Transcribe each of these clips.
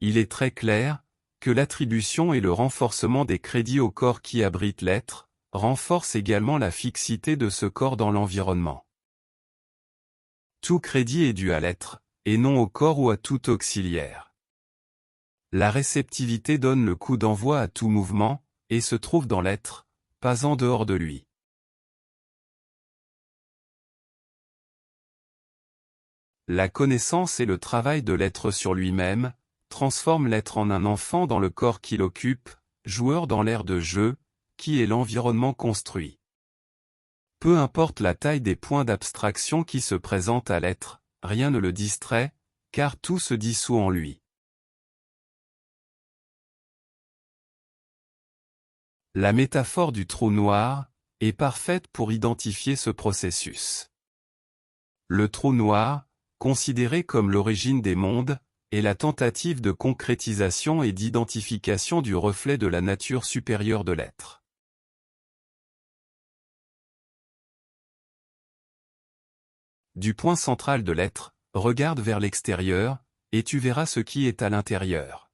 Il est très clair que l'attribution et le renforcement des crédits au corps qui abrite l'être renforcent également la fixité de ce corps dans l'environnement. Tout crédit est dû à l'être, et non au corps ou à tout auxiliaire. La réceptivité donne le coup d'envoi à tout mouvement, et se trouve dans l'être, pas en dehors de lui. La connaissance et le travail de l'être sur lui-même transforment l'être en un enfant dans le corps qu'il occupe, joueur dans l'aire de jeu, qui est l'environnement construit. Peu importe la taille des points d'abstraction qui se présentent à l'être, rien ne le distrait, car tout se dissout en lui. La métaphore du trou noir est parfaite pour identifier ce processus. Le trou noir, considéré comme l'origine des mondes, est la tentative de concrétisation et d'identification du reflet de la nature supérieure de l'être. Du point central de l'être, regarde vers l'extérieur, et tu verras ce qui est à l'intérieur.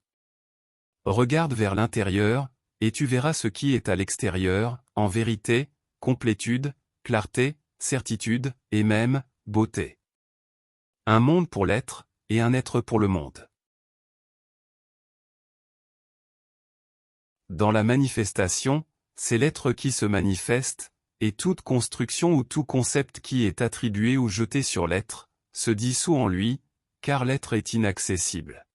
Regarde vers l'intérieur, et tu verras ce qui est à l'extérieur, en vérité, complétude, clarté, certitude, et même, beauté. Un monde pour l'être, et un être pour le monde. Dans la manifestation, c'est l'être qui se manifeste, et toute construction ou tout concept qui est attribué ou jeté sur l'être, se dissout en lui, car l'être est inaccessible.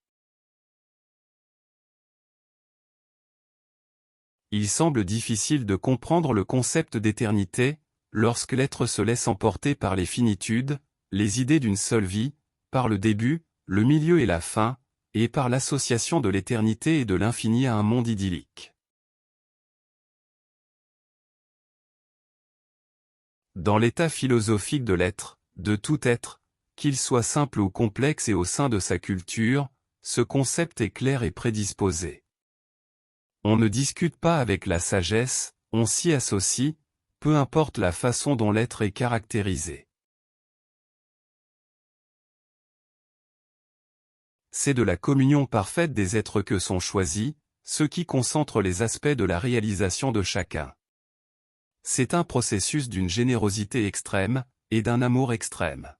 Il semble difficile de comprendre le concept d'éternité, lorsque l'être se laisse emporter par les finitudes, les idées d'une seule vie, par le début, le milieu et la fin, et par l'association de l'éternité et de l'infini à un monde idyllique. Dans l'état philosophique de l'être, de tout être, qu'il soit simple ou complexe et au sein de sa culture, ce concept est clair et prédisposé. On ne discute pas avec la sagesse, on s'y associe, peu importe la façon dont l'être est caractérisé. C'est de la communion parfaite des êtres que sont choisis, ceux qui concentrent les aspects de la réalisation de chacun. C'est un processus d'une générosité extrême, et d'un amour extrême.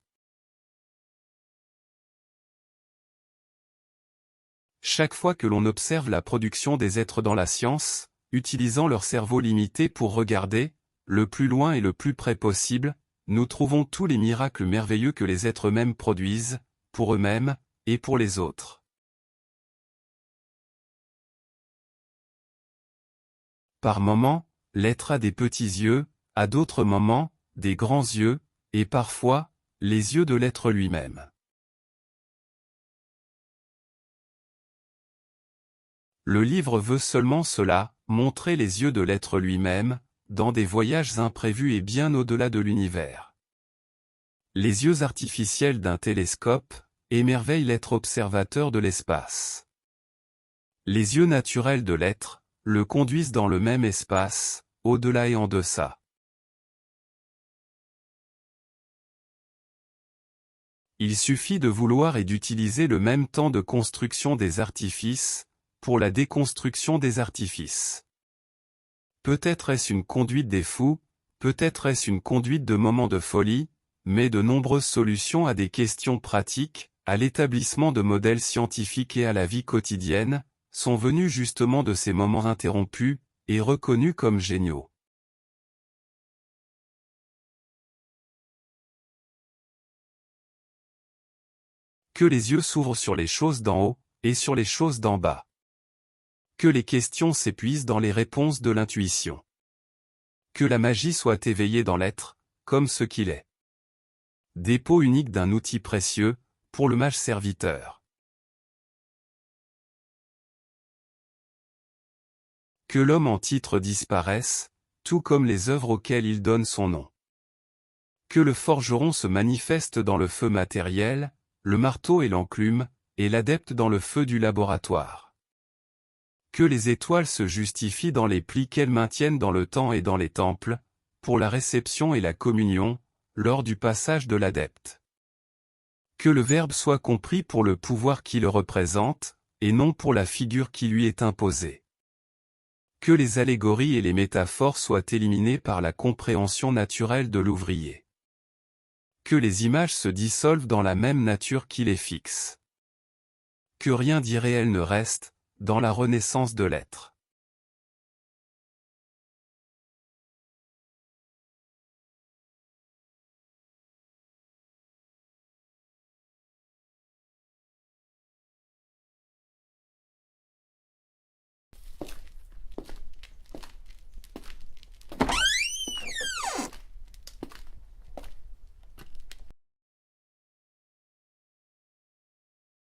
Chaque fois que l'on observe la production des êtres dans la science, utilisant leur cerveau limité pour regarder, le plus loin et le plus près possible, nous trouvons tous les miracles merveilleux que les êtres eux-mêmes produisent, pour eux-mêmes, et pour les autres. Par moments, l'être a des petits yeux, à d'autres moments, des grands yeux, et parfois, les yeux de l'être lui-même. Le livre veut seulement cela, montrer les yeux de l'être lui-même, dans des voyages imprévus et bien au-delà de l'univers. Les yeux artificiels d'un télescope émerveillent l'être observateur de l'espace. Les yeux naturels de l'être le conduisent dans le même espace, au-delà et en deçà. Il suffit de vouloir et d'utiliser le même temps de construction des artifices, pour la déconstruction des artifices. Peut-être est-ce une conduite des fous, peut-être est-ce une conduite de moments de folie, mais de nombreuses solutions à des questions pratiques, à l'établissement de modèles scientifiques et à la vie quotidienne, sont venues justement de ces moments interrompus, et reconnus comme géniaux. Que les yeux s'ouvrent sur les choses d'en haut, et sur les choses d'en bas. Que les questions s'épuisent dans les réponses de l'intuition. Que la magie soit éveillée dans l'être, comme ce qu'il est. Dépôt unique d'un outil précieux, pour le mage serviteur. Que l'homme en titre disparaisse, tout comme les œuvres auxquelles il donne son nom. Que le forgeron se manifeste dans le feu matériel, le marteau et l'enclume, et l'adepte dans le feu du laboratoire. Que les étoiles se justifient dans les plis qu'elles maintiennent dans le temps et dans les temples, pour la réception et la communion, lors du passage de l'adepte. Que le Verbe soit compris pour le pouvoir qu'il représente, et non pour la figure qui lui est imposée. Que les allégories et les métaphores soient éliminées par la compréhension naturelle de l'ouvrier. Que les images se dissolvent dans la même nature qui les fixe. Que rien d'irréel ne reste, dans la renaissance de l'être.